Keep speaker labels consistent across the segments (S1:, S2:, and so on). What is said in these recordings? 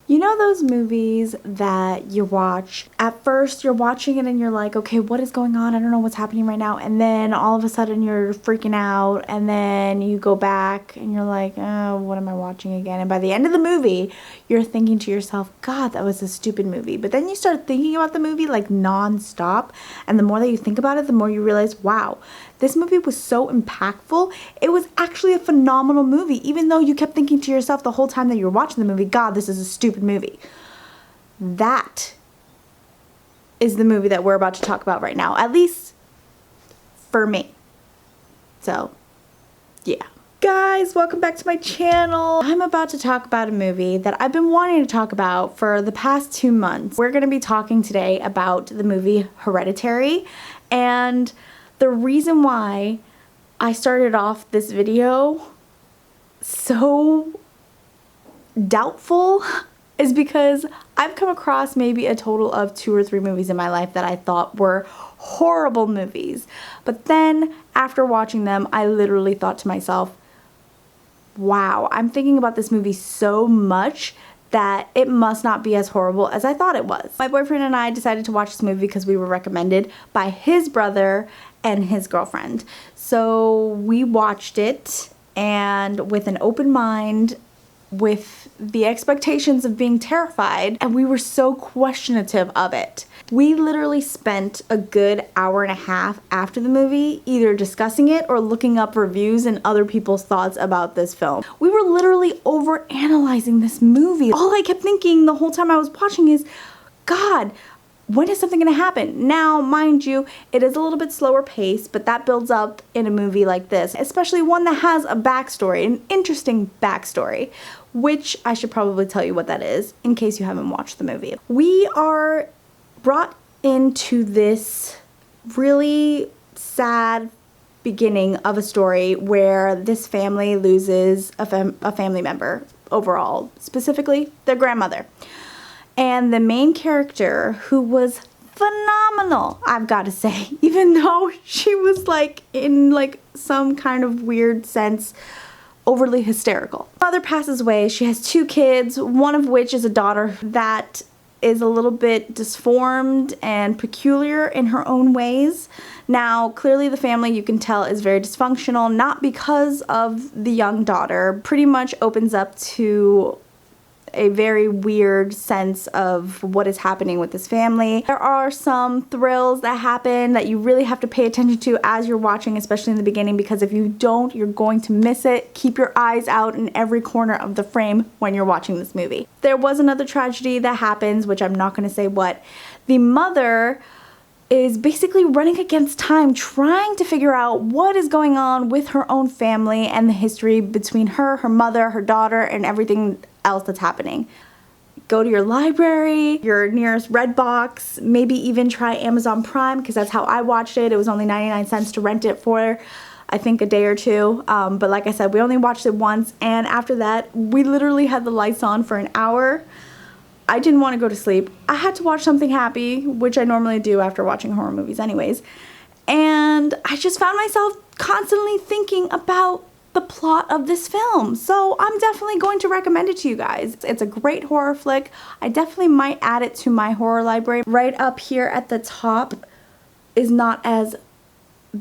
S1: You know those movies that you watch, at first you're watching it and you're like, okay, what is going on? I don't know what's happening right now. And then all of a sudden you're freaking out, and then you go back and you're like, oh, what am I watching again? And by the end of the movie, you're thinking to yourself, God, that was a stupid movie. But then you start thinking about the movie like non-stop. And the more that you think about it, the more you realize, wow, this movie was so impactful. It was actually a phenomenal movie, even though you kept thinking to yourself the whole time that you were watching the movie, God, this is a stupid movie. That is the movie that we're about to talk about right now, at least for me. So, yeah. Guys, welcome back to my channel. I'm about to talk about a movie that I've been wanting to talk about for the past 2 months. We're going to be talking today about the movie Hereditary, and the reason why I started off this video so doubtful is because I've come across maybe a total of 2 or 3 movies in my life that I thought were horrible movies. But then after watching them, I literally thought to myself, wow, I'm thinking about this movie so much that it must not be as horrible as I thought it was. My boyfriend and I decided to watch this movie because we were recommended by his brother and his girlfriend. So we watched it, and with an open mind, with the expectations of being terrified, and we were so questionative of it. We literally spent a good hour and a half after the movie either discussing it or looking up reviews and other people's thoughts about this film. We were literally over analyzing this movie. All I kept thinking the whole time I was watching is, God, when is something gonna happen? Now, mind you, it is a little bit slower pace, but that builds up in a movie like this, especially one that has a backstory, an interesting backstory, which I should probably tell you what that is in case you haven't watched the movie. We are brought into this really sad beginning of a story where this family loses a family member overall, specifically their grandmother. And the main character, who was phenomenal, I've got to say, even though she was like in like some kind of weird sense overly hysterical. Mother passes away. She has 2 kids, one of which is a daughter that is a little bit disformed and peculiar in her own ways. Now, clearly the family, you can tell, is very dysfunctional, not because of the young daughter. Pretty much opens up to a very weird sense of what is happening with this family. There are some thrills that happen that you really have to pay attention to as you're watching, especially in the beginning, because if you don't, you're going to miss it. Keep your eyes out in every corner of the frame when you're watching this movie. There was another tragedy that happens, which I'm not going to say what. The mother is basically running against time, trying to figure out what is going on with her own family and the history between her, her mother, her daughter, and everything else that's happening. Go to your library, your nearest Redbox, maybe even try Amazon Prime, because that's how I watched it. It was only 99 cents to rent it for, I think, a day or 2. But like I said, we only watched it once, and after that, we literally had the lights on for an hour. I didn't want to go to sleep. I had to watch something happy, which I normally do after watching horror movies anyways. And I just found myself constantly thinking about the plot of this film. So I'm definitely going to recommend it to you guys. It's a great horror flick. I definitely might add it to my horror library. Right up here at the top is not as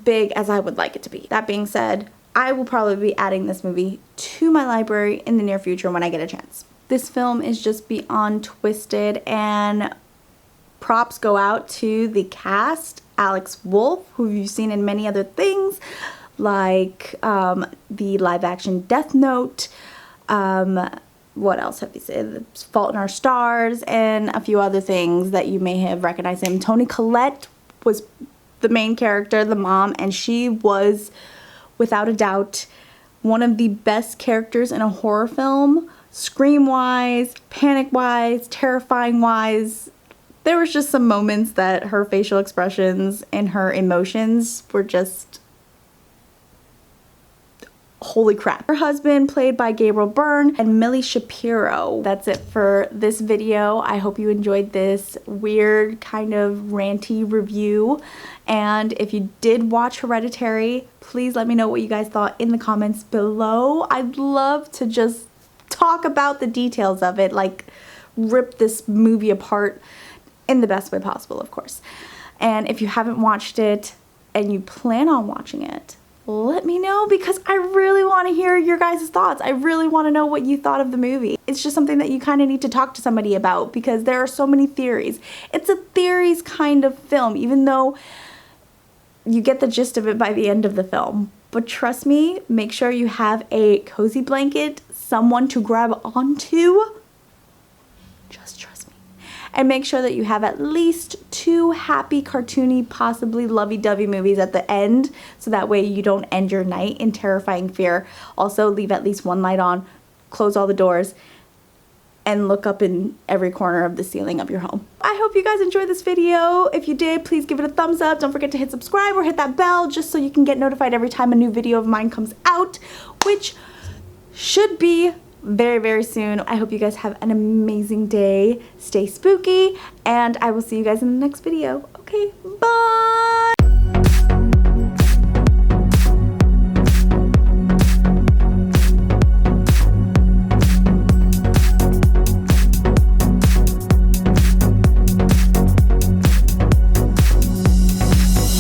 S1: big as I would like it to be. That being said, I will probably be adding this movie to my library in the near future when I get a chance. This film is just beyond twisted, and props go out to the cast. Alex Wolff, who you've seen in many other things, like the live-action Death Note, what else have you said? Fault in Our Stars, and a few other things that you may have recognized him. Toni Collette was the main character, the mom, and she was, without a doubt, one of the best characters in a horror film. Scream-wise, panic-wise, terrifying-wise. There was just some moments that her facial expressions and her emotions were just holy crap. Her husband, played by Gabriel Byrne, and Millie Shapiro. That's it for this video. I hope you enjoyed this weird kind of ranty review. And if you did watch Hereditary, please let me know what you guys thought in the comments below. I'd love to just talk about the details of it, like rip this movie apart in the best way possible, of course. And if you haven't watched it and you plan on watching it, let me know, because I really want to hear your guys' thoughts. I really want to know what you thought of the movie. It's just something that you kind of need to talk to somebody about, because there are so many theories. It's a theories kind of film, even though you get the gist of it by the end of the film. But trust me, make sure you have a cozy blanket, someone to grab onto. Just trust me. And make sure that you have at least 2 happy, cartoony, possibly lovey-dovey movies at the end, so that way you don't end your night in terrifying fear. Also, leave at least 1 light on, close all the doors, and look up in every corner of the ceiling of your home. I hope you guys enjoyed this video. If you did, please give it a thumbs up. Don't forget to hit subscribe or hit that bell, just so you can get notified every time a new video of mine comes out, which should be very, very soon. I hope you guys have an amazing day. Stay spooky, and I will see you guys in the next video. Okay, bye!